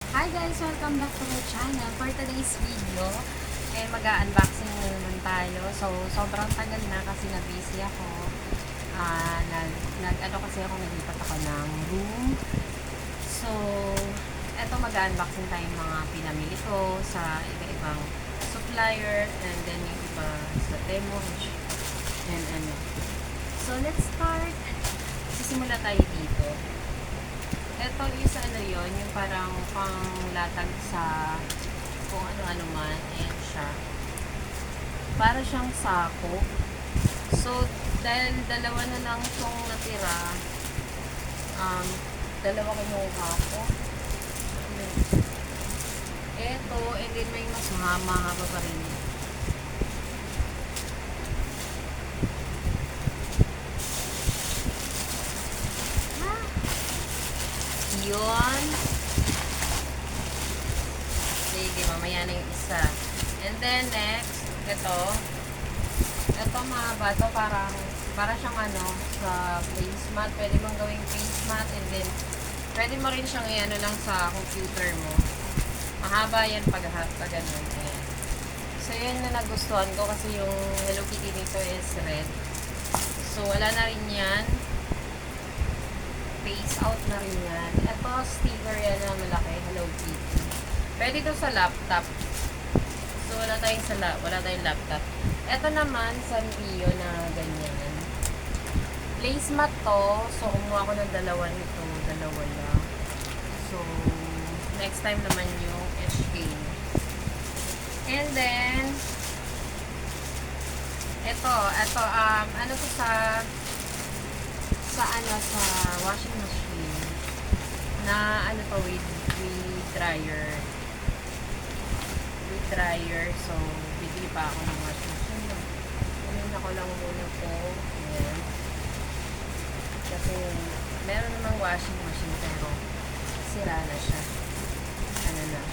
Hi guys! Welcome back to my channel. For today's video, mag-unboxing na naman tayo. So, sobrang tagal na kasi na-busy ako. Nalipat ako ng room. So, eto mag-unboxing tayo ng mga pinamili ko sa iba-ibang supplier and then yung iba sa Temu and ano. So, let's start. Sisimula tayo dito. Ito is ano yun, yung parang panglatag sa kung ano-ano man. Ayan siya. Para siyang sako. So, dahil dalawa na lang itong natira, dalawa kinuha ko. Ito, and then may mas mahaba pa rin. Yun. Sige, mamaya na yung isa. And then, next, ito mahaba to, para siyang ano, sa face mat. Pwede mong gawing face mat, and then, pwede mo rin siyang i-ano lang sa computer mo. Mahaba yan pag ganun. Ayan. So, yun na nagustuhan ko kasi yung Hello Kitty nito is red. So, wala na rin yan. Face out na rin yan. Ito, sticker yan na malaki, Hello Kitty. Pwede to sa laptop. So, wala tayong laptop. Ito naman, Sanrio na ganyan. Placemat to. So, kumuha ko ng dalawa nito. Dalawa lang. So, next time naman yung HK. And then, ito, ano to sa washing machine na ano to with dryer. So bibili pa ako ng washing machine. Kunin ako lang muna po. Ayan. Kasi meron namang washing machine pero sira na siya. Ano na.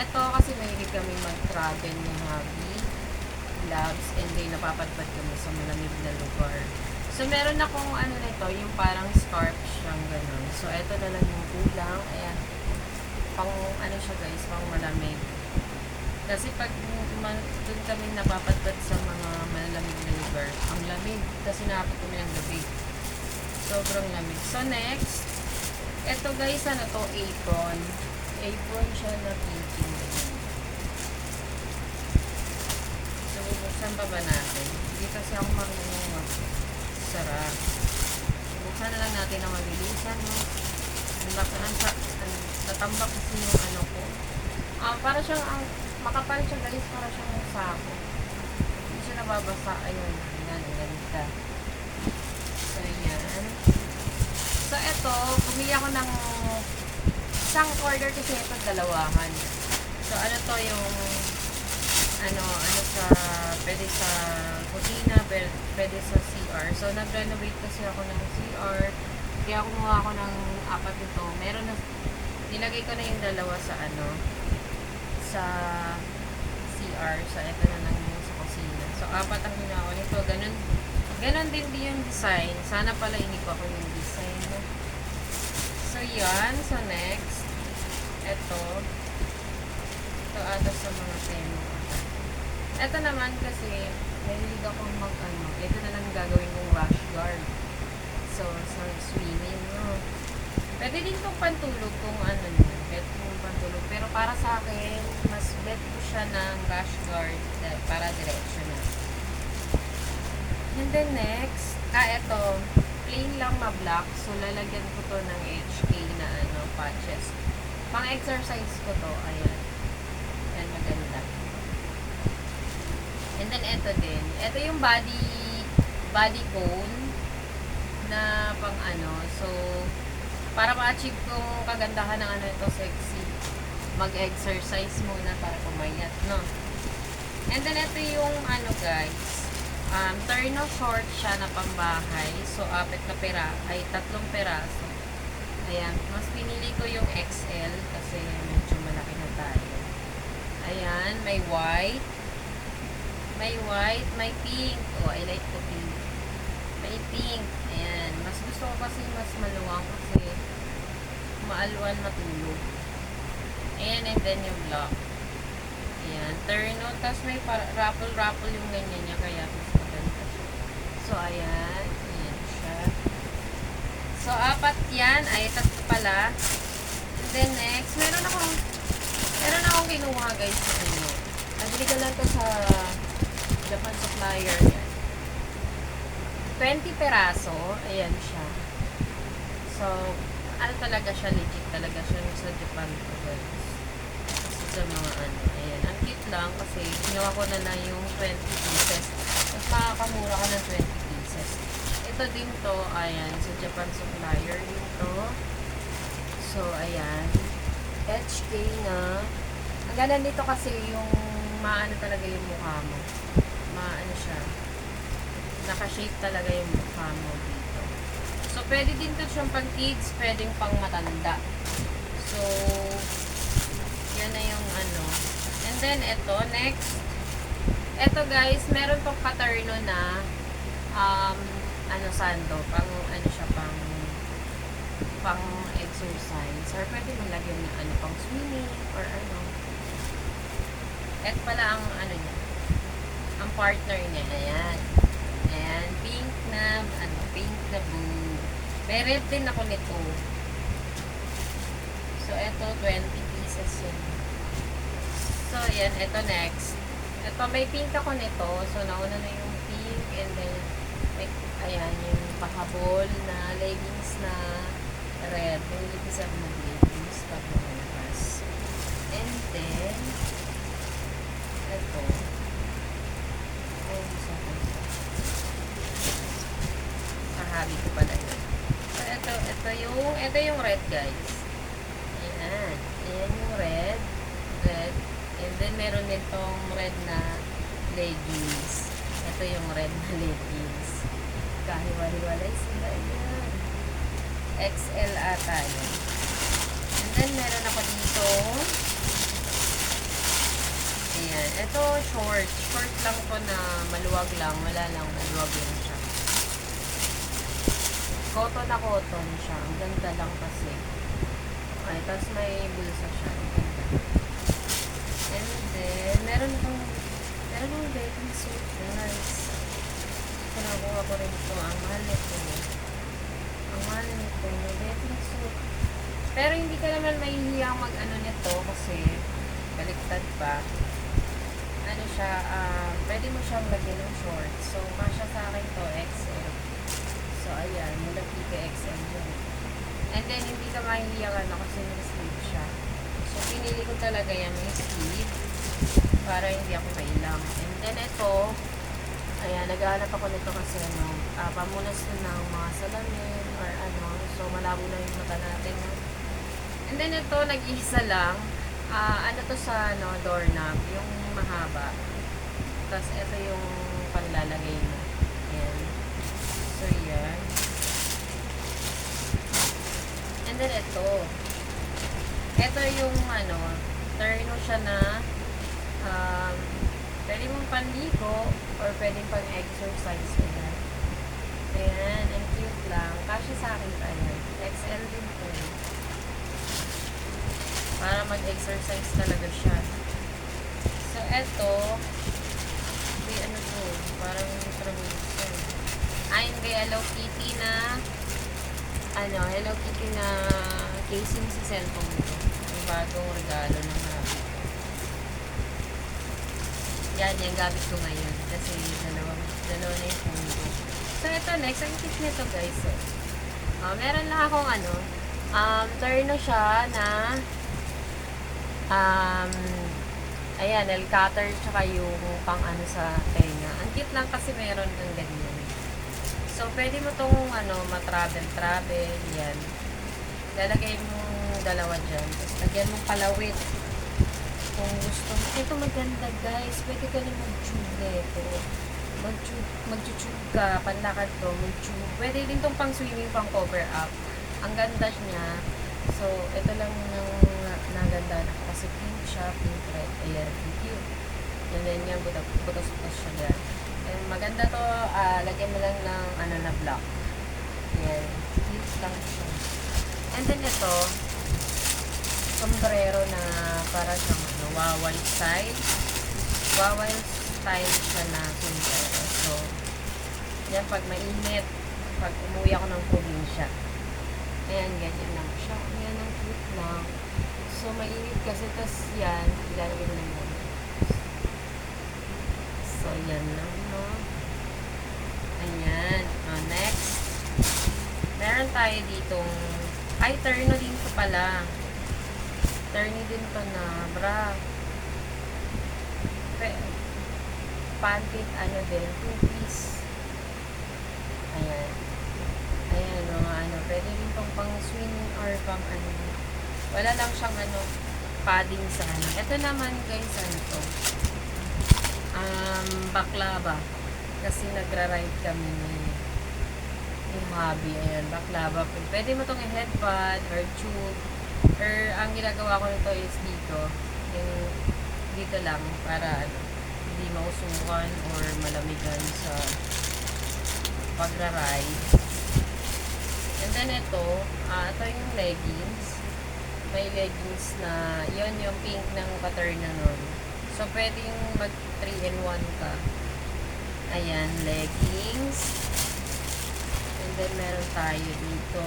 Ito kasi mahilig kami mag-travel ni hubby, gloves, and then napapadpad kami sa malamig na lugar. So, meron akong ano nito, yung parang scarf siyang ganun. So, ito na lang yung kulang. Ayan. Pang ano siya guys, pang malamig. Kasi pag doon kami napapadpad sa mga malamig na lugar, ang lamig. Kasi nakapit kami ng gabi. Sobrang lamig. So, next, ito guys, ano to, apron. Apron siya na pinking. So, bubuksan pa ba natin? Hindi kasi ako marunong sarap. Buksan na lang natin ang mabilisan, no? Tatambak kasi yung ano ko. Para siyang, makapal siya guys, para siyang sako. Hindi siya nababasa. Ayun, yan, ganda. So, yan. So, ito, bumili ako ng isang order kasi ito, dalawahan. So, ano to yung pwede sa kusina, pwede sa CR. So, nag-renovate kasi ako ng CR. Kaya kumuha ako ng apat nito. Meron na, nilagay ko na yung dalawa sa sa CR. So, ito na lang yung sa kusina. So, apat ang ginawa nito. Ganon din yung design. Sana pala iniko ko yung design. So, yan. So, next. Ito ata sa mga Temu. Ito naman kasi, mahilig akong ito na lang gagawin kong rash guard. So, sa swimming, no? Pwede din itong pantulog kung pantulog. Pero para sa akin, mas bet ko siya ng rash guard para diretso na. And then next, ito, plain lang na black. So, lalagyan ko to ng HK na patches. Pang-exercise ko to, ayan. Yan, maganda. And then, ito din. Ito yung body cone na pang So, para ma-achieve kong kagandahan ng ito, sexy, mag-exercise muna para pumayat, no? And then, ito yung guys, turno short siya na pambahay. So, tatlong peraso. Ayan, mas pinili ko yung XL kasi medyo malaki na tayo. Ayan, may white, may pink. Oh, I like the pink. May pink. Ayan, mas gusto ko kasi mas maluwang kasi maalwan matulog. Ayan, and then yung block. Ayan, turn on. Tapos may raffle yung ganyan niya. Kaya mas maganda siya. So, ayan. Ayan siya. So, apat yan. Ay, tatlo pala. And then next, meron akong kinuha guys sa inyo. Nabili ko lang to sa Japan Supplier. Yan. 20 peraso. Ayan siya. So, ano talaga siya, legit talaga siya sa Japan to guys. Kasi sa mga ano, ayan, ang cute lang kasi ginawa ko na lang yung 20 pieces. Mas makakamura ka ng 20 pieces. Ito din to, ayan, sa Japan Supplier din to. So, ayan, HK na. Ang ganda dito kasi yung maano talaga yung mukha mo. Maano siya. Naka-shape talaga yung mukha mo dito. So, pwede din to siyang pang kids, pwedeng pang matanda. So, yan na yung ano. And then, ito, next. Ito guys, meron tong paterno na sando. Pang, ano siya, pang exercise. Or pwede mo lagyan na ano, pang swimming, or ano. Ito pala ang ano niya. Ang partner niya. Ayan. Ayan. Pink na blue. May red din ako nito. So, ito, 20 pieces yun. So, ayan. Ito next. Ito, may pink ako nito. So, nauna na yung pink. And then, ayan, yung pahabol na leggings na red. May leggings ako na leggings. Pag lumabas. And then, ito. Habi ko pala yun. So, ito yung red, guys. Ayan. Ayan yung red. And then, meron din tong red na leggings. Ito yung red na leggings. Kahiwalay sila. Ayan. XL ata yun. And then, meron ako dito. Ayan. Ito, short. Short lang to na maluwag lang. Wala lang. Maluwag lang siya. Cotton na cotton siya. Ang ganda lang kasi. Ay, tapos may bulsa siya. Ang ganda. And then, meron akong bathing suit. Nice. Nakuha ko rin ito. Ang mahal nito. Ang mahal nito. May bathing suit. Pero hindi ka naman mahihiyang mag-ano nito kasi baliktad pa. Ano siya, pwede mo siyang lagyan ng shorts. So, kasya sa akin to, XL. So, ayan, nilagay ka XL yun. And then, hindi ka mahihiya ka na kasi may sleeve siya. So, pinili ko talaga yan may sleeve para hindi ako mailang. And then, ito, ayan, naghahanap ako nito kasi pamunas ng mga salamin or ano. So, malabo na yung mata natin. And then, ito, nag-iisa lang. Ano to sa doorknob, yung mahaba. Tapos, ito yung panlalagay mo. Ayan. So, yan. And then, ito. Ito yung, terno siya na, pwede mong panligo, or pwede pang exercise. Ayan. Ayan, ang cute lang. Kasi sa akin, ayan. XL din po. Para mag-exercise talaga siya. So, eto, may ano to, parang tramuso. Ayon kay Hello Kitty na, Hello Kitty na casing sa cellphone ko. Yung bagong regalo ng habi. Yan, yung gamit ko ngayon. Kasi dalawa na yung phone ko. So, eto next, ang tip nito guys. Meron lang akong turno siya na ayan, nail cutter tsaka yung pang sa tenga. Ang cute lang kasi meron kang ganyan. So, pwede mo tong matravel, yan. Lalagay mo dalawa dyan. Tapos, lagyan mong palawit. Kung gusto mo. Ito maganda guys. Pwede ka rin mag-tube nito. Mag-tube ka, panlakad to, mag-tube. Pwede din tong pang swimming, pang cover up. Ang ganda niya. So, ito lang yung naganda na kasi pink siya, pink red. Ayan, cute. And then yan, butas-butas siya dyan. And maganda to, lagyan mo lang ng na block. Ayan, cute lang siya. And then ito, sombrero na para siyang ano, wawal style. Wawal style siya na sombrero. So, yan pag mainit, pag umuwi ako ng probinsya. Ayan, ganyan lang siya. Ayan, ang cute lang. So, mainit kasi, tas yan, ilalagay na lang yan. So, yan lang, no? Ayan. Next. Meron tayo ditong, ay, terno din to pala. Terno din to na bra. Pantit, ano din, 2-piece. Ayan. Ayan, mga ano, pwede rin pang swing or pang ano. Wala lang siyang ano, padding sa ano. Ito naman guys, ano to? Baklava. Kasi nagra-ride kami ni hobby. Ayan, baklava. Pwede mo itong headband or tube. Or ang ginagawa ko nito is dito. Yung dito lang para ano, hindi mausukan or malamigan sa pagra-ride. And then ito yung leggings. May leggings na, yon yung pink ng Caterna nun. So, pwedeng mag 3-in-1 ka. Ayan, leggings. And then, meron tayo dito.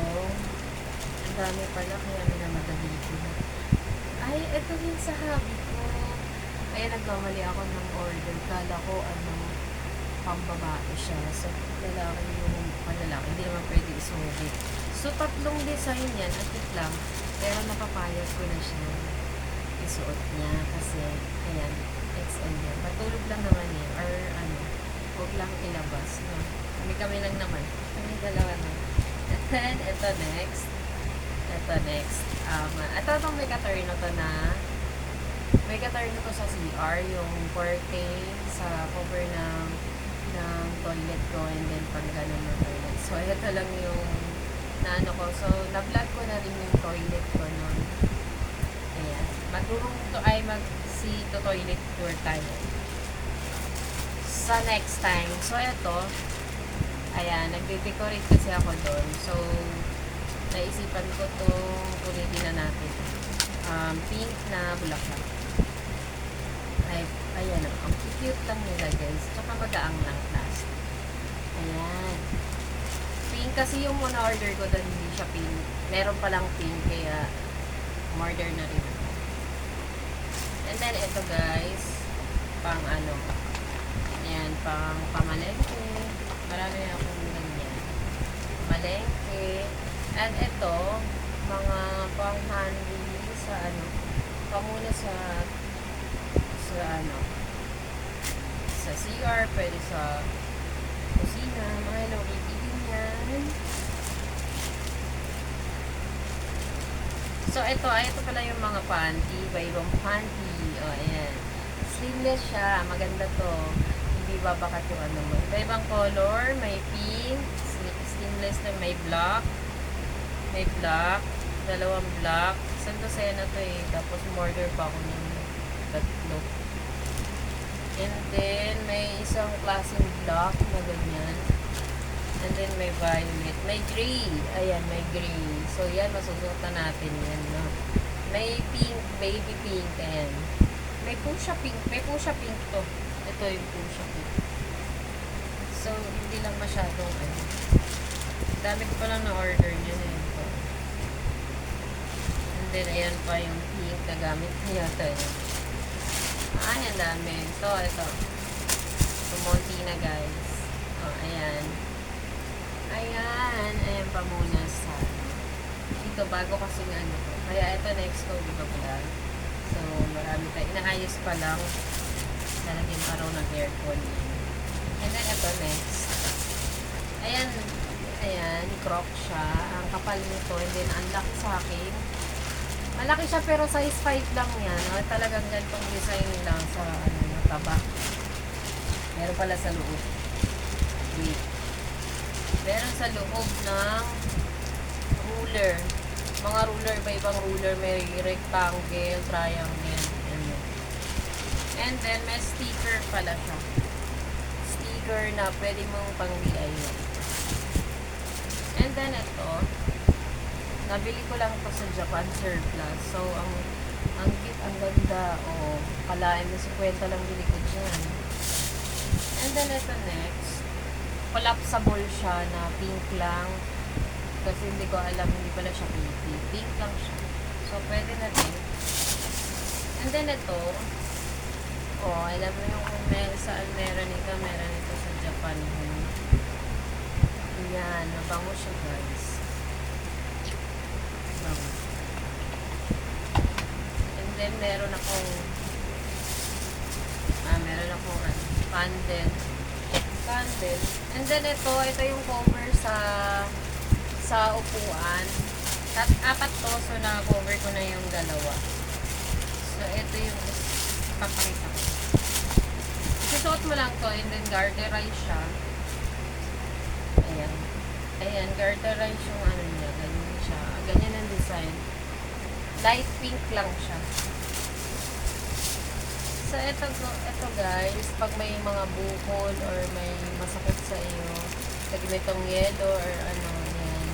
Ang dami pala, kaya minamadali ko na. Ay, ito din sa hobby ko. Ayan, nagmamali ako ng order. Kala ko, pambabae siya. So, lalaki yung panlalaki. Hindi naman pwede isulit. So, 3 design yan. Atit lang. Pero napapayag ko na siya isuot niya. Kasi, ayan, XL yan. Matulog lang naman eh. Or, huwag lang ilabas. No? Kami lang naman. Kami dalawa na. And then, ito next. Ito itong may Caterna to na may Caterna to sa CR. Yung curtain sa cover ng toilet ko and then pang ganun na toilet. So, ito lang yung naano ko. So, na-vlog ko na rin yung toilet ko nun. Ayan. Magurong to ay to toilet tour tayo. Sa next time. So, ito. Ayan. Nagde-decorate kasi ako doon. So, naisipan ko itong ulitin na natin. Pink na bulaklak. Ayan, ang cute lang nila guys. Tsaka magaang lang last. Ayan. Pink kasi yung muna order ko doon, hindi siya pink. Meron palang pink, kaya order na rin ako. And then, ito guys, pang ano, ayan, pang pamalengke. Marami akong ganyan. Malengke. And ito, mga pang handy sa ano, pamuna sa CR, pwede sa kusina, mga Hello Kitty din yan. So, ito pala yung mga panty, baybang panty. O, ayan. Sleeveless siya, maganda to. Hindi babakat yung ano mo. Iba-ibang color, may pink, sleeveless na may black, dalawang black. Saan to sa'yo na to eh. Tapos, order pa ako ng tatlo. And then, may isang klaseng black na ganyan. And then, may violet. May gray. Ayan, may gray. So, yan, masusuot na natin yan, no? May pink, baby pink. Ayan. May fuchsia pink. May fuchsia pink to. Ito yung fuchsia pink. So, hindi lang masyadong, dami ko pa lang na-order niya na yun. And then, ayan pa yung pink na gamit niya. Ay, ang dami. Ito. Tumunti na, guys. Ayan. Ayan pa muna sa dito, bago kasi nga ano ko. Kaya ito next ko, di ba pala? So, marami tayo. Inaayos pa lang. Lalagyan pa raw ng aircon. And then, ito next. Ayan, crop siya. Ang kapal nito. And then, unlock sa akin. Malaki siya pero size 5 lang yan. Talagang ganitong design lang sa taba. Meron pala sa loob. Wait. Meron sa loob ng ruler. Mga ruler, iba-ibang ruler. May rectangle, triangle. And then, may sticker pala siya. Sticker na pwede mong pang-DIY. And then, ito. Nabili ko lang ito sa Japan Surplus. So, ang ganda ganda. O, kalain mo 50 lang bili ko dyan. And then, ito next. Collapsible siya na pink lang. Kasi hindi ko alam, hindi pala siya kitty. Pink lang siya. So, pwede na din. And then, ito. Oh, alam mo yung kung saan meron ito sa Japan. Yan, nabango siya guys. Bango. And then, meron akong candle. And then, ito yung cover sa upuan. Apat to, so na-cover ko na yung dalawa. So, ito yung papakita ko. Isuot mo lang to, and then garterize siya. Ayan. Ayan, garterize yung ano niya. Ganyan siya. Ganyan ang design. Light pink lang siya. So, ito guys, pag may mga bukol or may masakit sa iyo, lagi may itong yellow or ano, yan.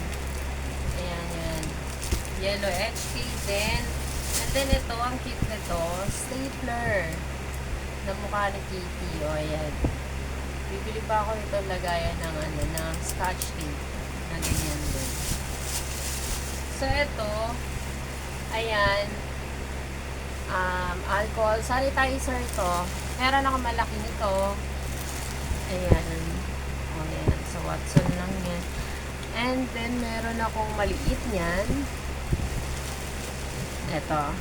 Ayan. Yellow HK din. And then ito, ang cute nito, stapler na mukha ni Kitty. O, ayan. Bibili pa ako nito lagayan ng ng scotch tape na ganyan din. So, ito, ayan, alcohol sanitizer to. Meron ako malaki nito. Ayan. O, ayan. So, Watson lang yan. And then, meron akong maliit niyan. Ito,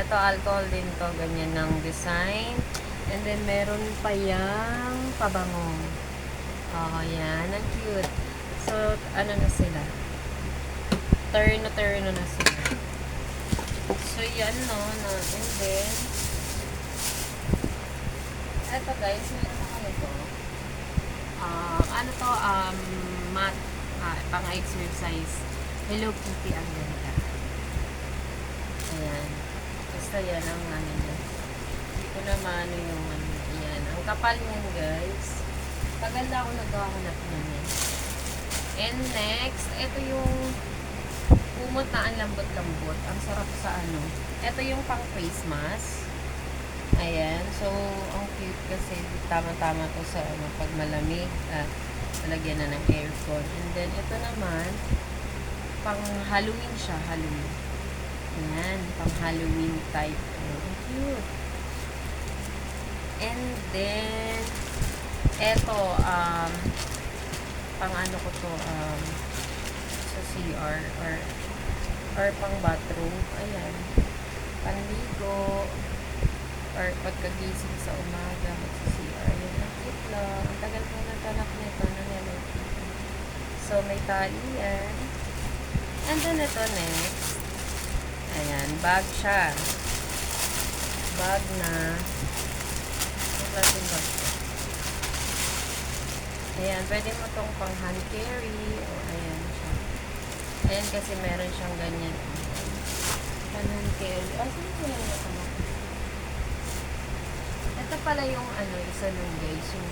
alcohol din to. Ganyan ng design. And then, meron pa yung pabango. Oh, yan. Ang cute. So, ano na sila? Turno na sila. So, yan, no. And then, eto guys, meron ako nito. Mat. Pang-exercise. Hello Kitty, ang ganda. Ayan. Basta yan ang ano niya. Hindi ko naman yung yan. Ang kapal niyan guys. Tagal na ako naghahanap niyan. And next, ito yung kumot na ang lambot-lambot. Ang sarap sa ano. Ito yung pang face mask. Ayan. So, ang cute kasi tama-tama to sa ano, pag malamig. Talagyan na ng aircon. And then, ito naman, pang Halloween siya. Halloween. Ayan. Pang Halloween type. Ang cute. And then, ito, pang ano ko to, sa CR or pang bathroom. Ayan. Panligo or pagkagising sa umaga magsa-CR. Ayan. Ang cute lang. Ang tagal ko nagtanap nito ng Hello Kitty. So, may tali yan. And then, ito next. Ayan. Bag siya. Bag na yung klaseng bag ko. Ayan. Pwede mo tong pang hand carry. O, ayan siya. Ayan kasi meron siyang ganyan. Hand carry. Saan ko yung ano? Ito pala yung ano, isa nun guys. Yung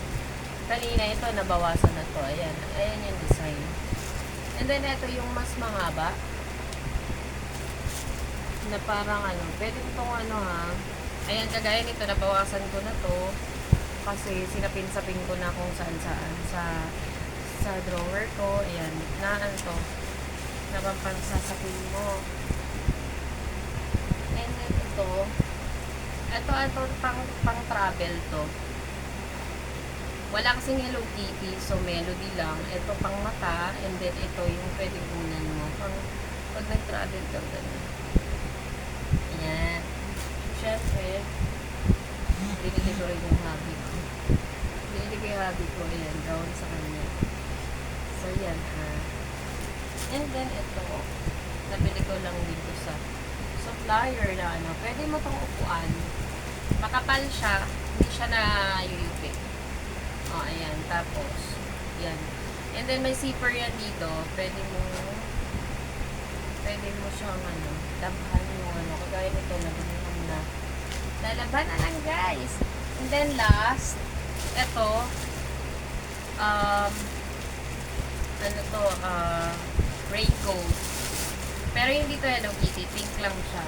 kanina ito, nabawasan na to. Ayan. Ayan yung design. And then, ito yung mas mahaba. Na parang ano, pwede itong ano ha. Ayan, kagaya nito, nabawasan ko na to. Kasi sinapin-sapin ko na kung saan-saan. Sa drawer ko. Ayan. Na ano to. Napapansasapin mo. And then, ito pang travel to. Wala kasing Hello Kitty, so melody lang. Ito pang mata, and then ito yung pwedeng unan mo. Pag nag-travel ka, ganun. Ayan. Siyempre, binili ko rin yung hobby ko. Binili ko yung hobby ko, ayan, down sa kanya. So, yan ha. And then, ito, nabili ko lang dito sa supplier na ano. Pwede mo itong upuan. Makapal siya, hindi siya na yuyupi. O, ayan. Tapos, yan. And then, may zipper yan dito. Pwede mo siyang ano, labahan yung ano. Kagaya nito, nabili na. Lalaban na lang, guys. And then, last, ito, raincoat. Pero hindi to Hello Kitty, pink lang siya.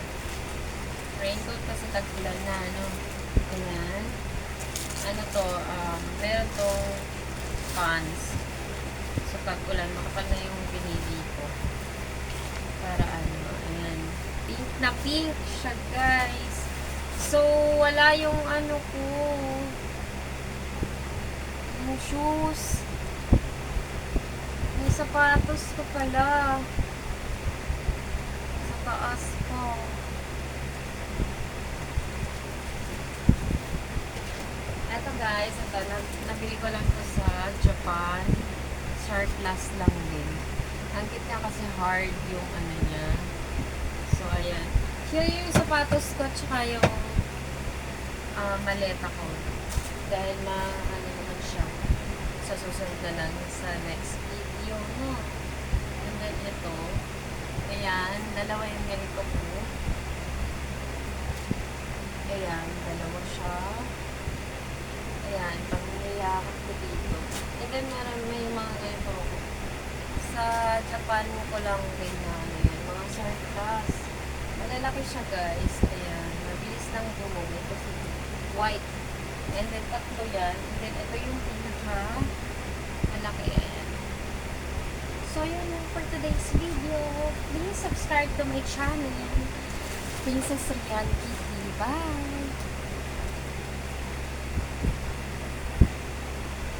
Raincoat kasi tag-ulan na, ano. Ayan. Ano to, meron tong pants. So, tag-ulan, makapal na yung pinili ko. Para ano, ayan. Pink na pink siya, guys. So, wala yung ano ko. Yung shoes. Yung sapatos ko pala. Sa taas ko. Eto guys, ito, nabili ko lang to sa Japan. Surplus lang din. Ang cute niya kasi hard yung ano niya. So, ayan. Here yung sapatos ko, tsaka yung maleta ko. Dahil ano naman siya. Sa susunod na lang sa next video, no? And then ito. Ayan, dalawa yung ganito ko. Ayan, dalawa siya. Ayan, pag niyakap ko dito. And then meron may mga ganito ko. Sa Japan ko lang din na ano yan, mga surplus. Malalaki siya guys. Ayan, mabilis lang dumumi kasi white. And then tatlo yan. And then ito yung pinaka malaki. Ayan. So yun lang for today's video. Please subscribe to my channel. Princess Reality. Bye!